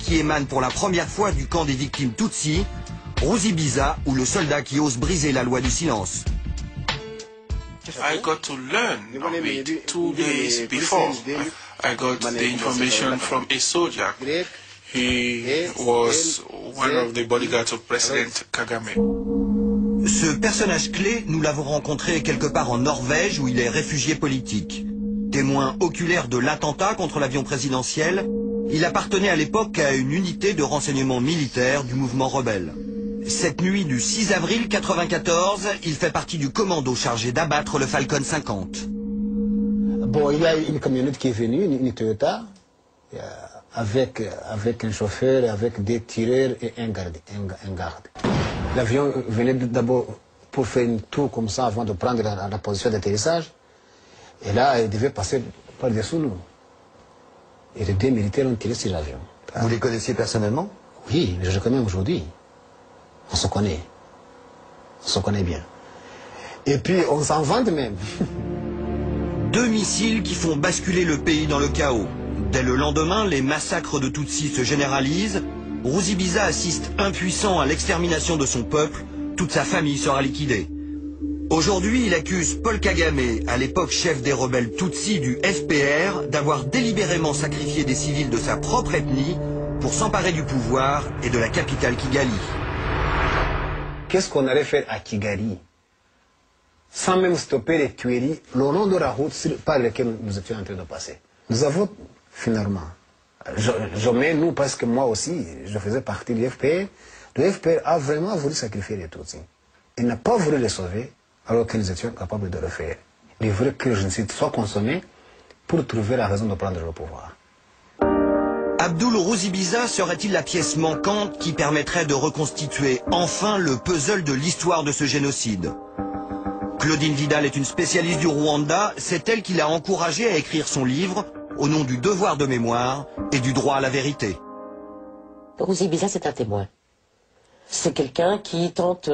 qui émane pour la première fois du camp des victimes Tutsi, Ruzibiza, ou le soldat qui ose briser la loi du silence. I got to learn of it 2 days before. I got the information from a soldier. He was one of the bodyguards of President Kagame. Ce personnage clé, nous l'avons rencontré quelque part en Norvège où il est réfugié politique. Témoin oculaire de l'attentat contre l'avion présidentiel, il appartenait à l'époque à une unité de renseignement militaire du mouvement rebelle. Cette nuit du 6 avril 1994, il fait partie du commando chargé d'abattre le Falcon 50. Bon, il y a une camionnette qui est venue, une Toyota, avec un chauffeur, avec des tireurs et un garde. L'avion venait d'abord pour faire une tour comme ça avant de prendre la position d'atterrissage. Et là, il devait passer par-dessous nous. Et les 2 militaires ont tiré sur l'avion. Vous les connaissiez personnellement? Oui, je les connais aujourd'hui. On se connaît. On se connaît bien. Et puis, on s'en vante même. 2 missiles qui font basculer le pays dans le chaos. Dès le lendemain, les massacres de Tutsis se généralisent. Ruzibiza assiste impuissant à l'extermination de son peuple. Toute sa famille sera liquidée. Aujourd'hui, il accuse Paul Kagame, à l'époque chef des rebelles Tutsis du FPR, d'avoir délibérément sacrifié des civils de sa propre ethnie pour s'emparer du pouvoir et de la capitale Kigali. Qu'est-ce qu'on allait faire à Kigali sans même stopper les tueries le long de la route par laquelle nous étions en train de passer? Nous avons finalement, je mets nous parce que moi aussi, je faisais partie du FPR. Le FPR a vraiment voulu sacrifier les Tutsis. Il n'a pas voulu les sauver alors que nous étions capables de le faire. Il voulait que le génocide soit consommé pour trouver la raison de prendre le pouvoir. Abdul Ruzibiza serait-il la pièce manquante qui permettrait de reconstituer enfin le puzzle de l'histoire de ce génocide? Claudine Vidal est une spécialiste du Rwanda, c'est elle qui l'a encouragé à écrire son livre au nom du devoir de mémoire et du droit à la vérité. Ruzibiza, c'est un témoin. C'est quelqu'un qui tente